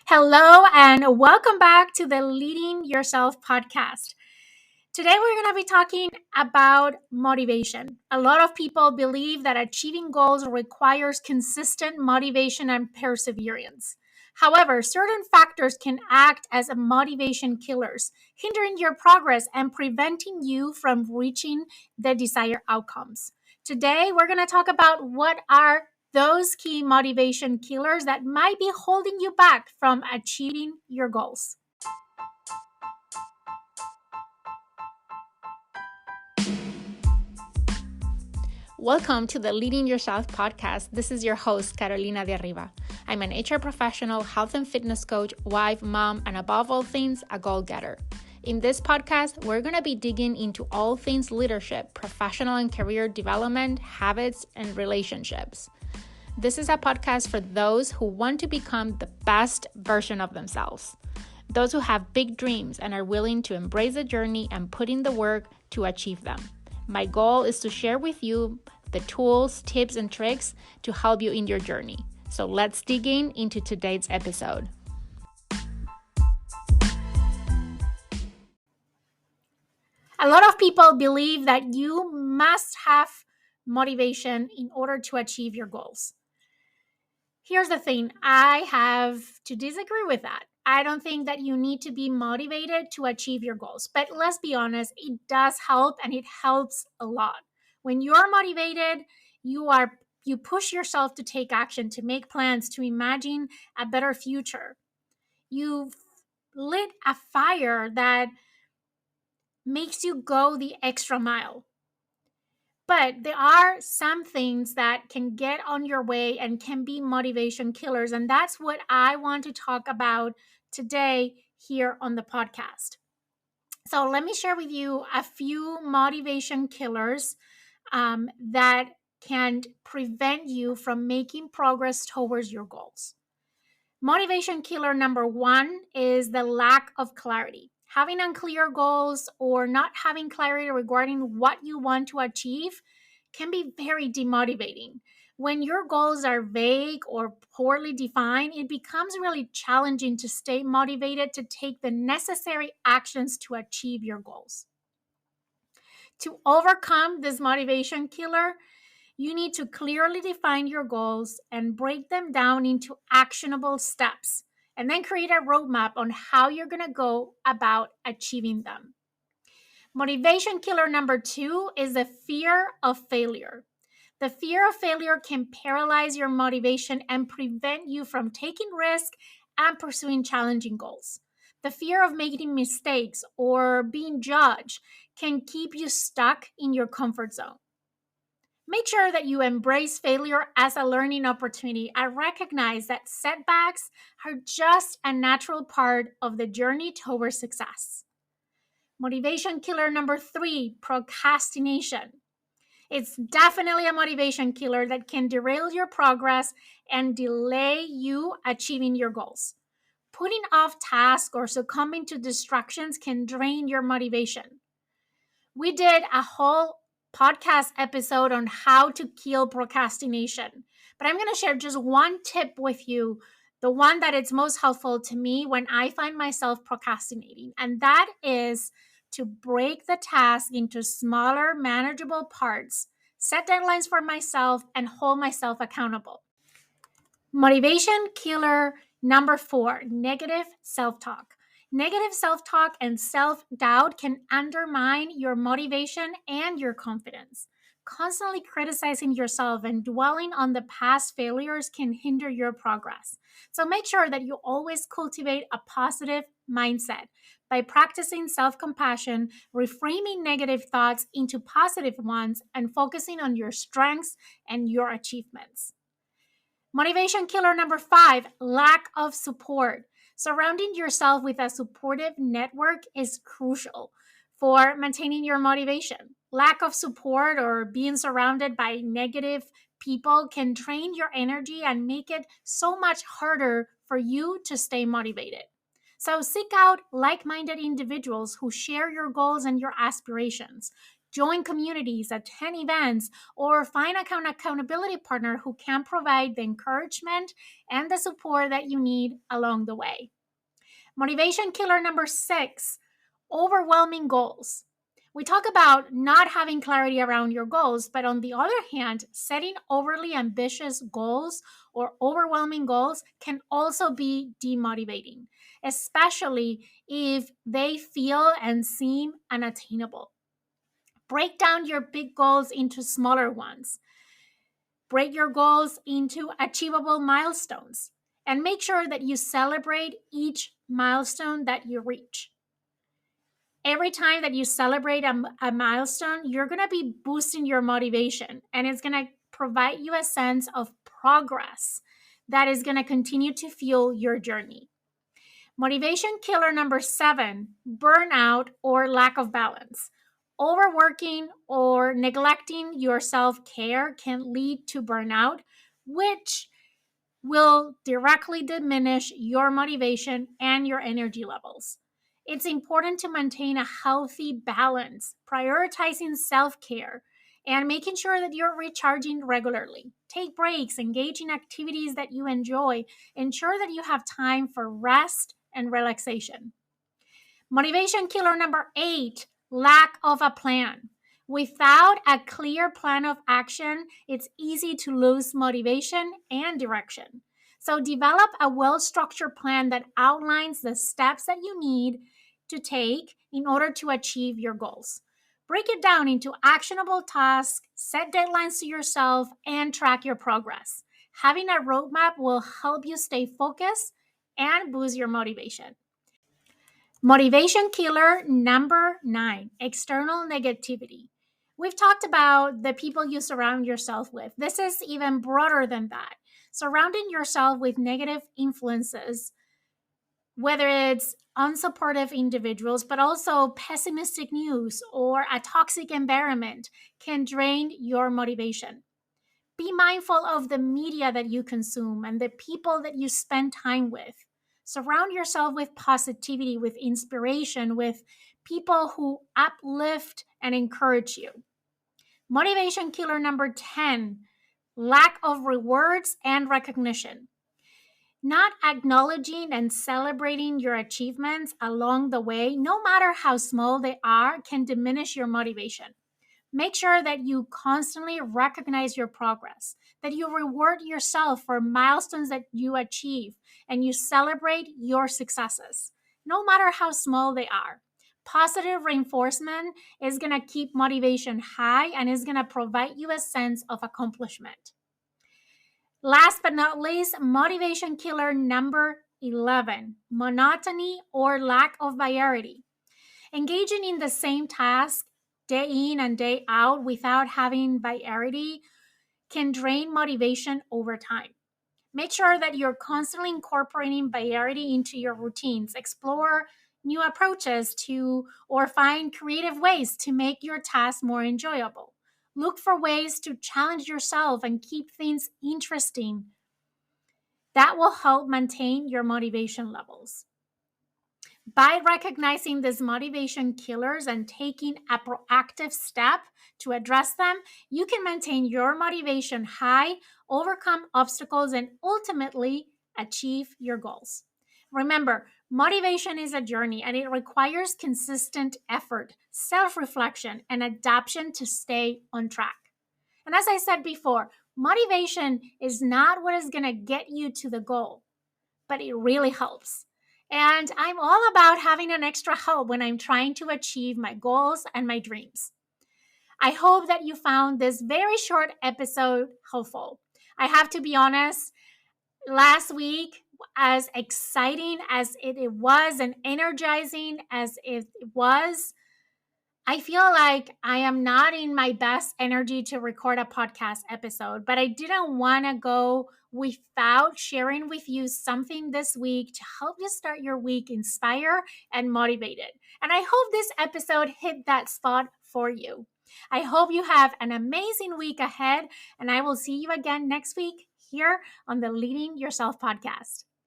Hello, and welcome back to the Leading Yourself podcast. Today, we're going to be talking about motivation. A lot of people believe that achieving goals requires consistent motivation and perseverance. However, certain factors can act as motivation killers, hindering your progress and preventing you from reaching the desired outcomes. Today, we're going to talk about what are those key motivation killers that might be holding you back from achieving your goals. Welcome to the Leading Yourself podcast. This is your host, Carolina de Arriba. I'm an HR professional, health and fitness coach, wife, mom, and above all things, a goal getter. In this podcast, we're going to be digging into all things leadership, professional and career development, habits, and relationships. This is a podcast for those who want to become the best version of themselves. Those who have big dreams and are willing to embrace the journey and put in the work to achieve them. My goal is to share with you the tools, tips, and tricks to help you in your journey. So let's dig into today's episode. A lot of people believe that you must have motivation in order to achieve your goals. Here's the thing, I have to disagree with that. I don't think that you need to be motivated to achieve your goals. But let's be honest, it does help and it helps a lot. When you're motivated, you push yourself to take action, to make plans, to imagine a better future. You've lit a fire that makes you go the extra mile. But there are some things that can get on your way and can be motivation killers. And that's what I want to talk about today here on the podcast. So let me share with you a few motivation killers that can prevent you from making progress towards your goals. Motivation killer number one is the lack of clarity. Having unclear goals or not having clarity regarding what you want to achieve can be very demotivating. When your goals are vague or poorly defined, it becomes really challenging to stay motivated to take the necessary actions to achieve your goals. To overcome this motivation killer, you need to clearly define your goals and break them down into actionable steps, and then create a roadmap on how you're going to go about achieving them. Motivation killer number two is the fear of failure. The fear of failure can paralyze your motivation and prevent you from taking risk and pursuing challenging goals. The fear of making mistakes or being judged can keep you stuck in your comfort zone. Make sure that you embrace failure as a learning opportunity and recognize that setbacks are just a natural part of the journey towards success. Motivation killer number three, procrastination. It's definitely a motivation killer that can derail your progress and delay you achieving your goals. Putting off tasks or succumbing to distractions can drain your motivation. We did a whole podcast episode on how to kill procrastination, but I'm going to share just one tip with you, the one that is most helpful to me when I find myself procrastinating, and that is to break the task into smaller, manageable parts, set deadlines for myself, and hold myself accountable. Motivation killer number four, negative self-talk. Negative self-talk and self-doubt can undermine your motivation and your confidence. Constantly criticizing yourself and dwelling on the past failures can hinder your progress. So make sure that you always cultivate a positive mindset by practicing self-compassion, reframing negative thoughts into positive ones, and focusing on your strengths and your achievements. Motivation killer number five, lack of support. Surrounding yourself with a supportive network is crucial for maintaining your motivation. Lack of support or being surrounded by negative people can drain your energy and make it so much harder for you to stay motivated. So seek out like-minded individuals who share your goals and your aspirations. join communities, attend events, or find an accountability partner who can provide the encouragement and the support that you need along the way. Motivation killer number 6, overwhelming goals. We talk about not having clarity around your goals, but on the other hand, setting overly ambitious goals or overwhelming goals can also be demotivating, especially if they feel and seem unattainable. Break down your big goals into smaller ones. Break your goals into achievable milestones and make sure that you celebrate each milestone that you reach. Every time that you celebrate a milestone, you're going to be boosting your motivation, and it's going to provide you a sense of progress that is going to continue to fuel your journey. Motivation killer number 7, burnout or lack of balance. Overworking or neglecting your self-care can lead to burnout, which will directly diminish your motivation and your energy levels. It's important to maintain a healthy balance, prioritizing self-care and making sure that you're recharging regularly. Take breaks, engage in activities that you enjoy, ensure that you have time for rest and relaxation. Motivation killer number 8, lack of a plan. Without a clear plan of action, it's easy to lose motivation and direction. So develop a well-structured plan that outlines the steps that you need to take in order to achieve your goals. Break it down into actionable tasks, set deadlines to yourself, and track your progress. Having a roadmap will help you stay focused and boost your motivation. Motivation killer number 9, external negativity. We've talked about the people you surround yourself with. This is even broader than that. Surrounding yourself with negative influences, whether it's unsupportive individuals, but also pessimistic news or a toxic environment, can drain your motivation. Be mindful of the media that you consume and the people that you spend time with. Surround yourself with positivity, with inspiration, with people who uplift and encourage you. Motivation killer number 10, lack of rewards and recognition. Not acknowledging and celebrating your achievements along the way, no matter how small they are, can diminish your motivation. Make sure that you constantly recognize your progress, that you reward yourself for milestones that you achieve, and you celebrate your successes, no matter how small they are. Positive reinforcement is going to keep motivation high and is going to provide you a sense of accomplishment. Last but not least, motivation killer number 11, monotony or lack of variety. Engaging in the same task day in and day out without having variety can drain motivation over time. Make sure that you're constantly incorporating variety into your routines. Explore new approaches to or find creative ways to make your task more enjoyable. Look for ways to challenge yourself and keep things interesting. That will help maintain your motivation levels. By recognizing these motivation killers and taking a proactive step to address them, you can maintain your motivation high, overcome obstacles, and ultimately achieve your goals. Remember, motivation is a journey and it requires consistent effort, self reflection, and adaptation to stay on track. And as I said before, motivation is not what is going to get you to the goal, but it really helps. And I'm all about having an extra help when I'm trying to achieve my goals and my dreams. I hope that you found this very short episode helpful. I have to be honest, last week, as exciting as it was and energizing as it was, I feel like I am not in my best energy to record a podcast episode, but I didn't want to go without sharing with you something this week to help you start your week inspired and motivated. And I hope this episode hit that spot for you. I hope you have an amazing week ahead, and I will see you again next week here on the Leading Yourself podcast.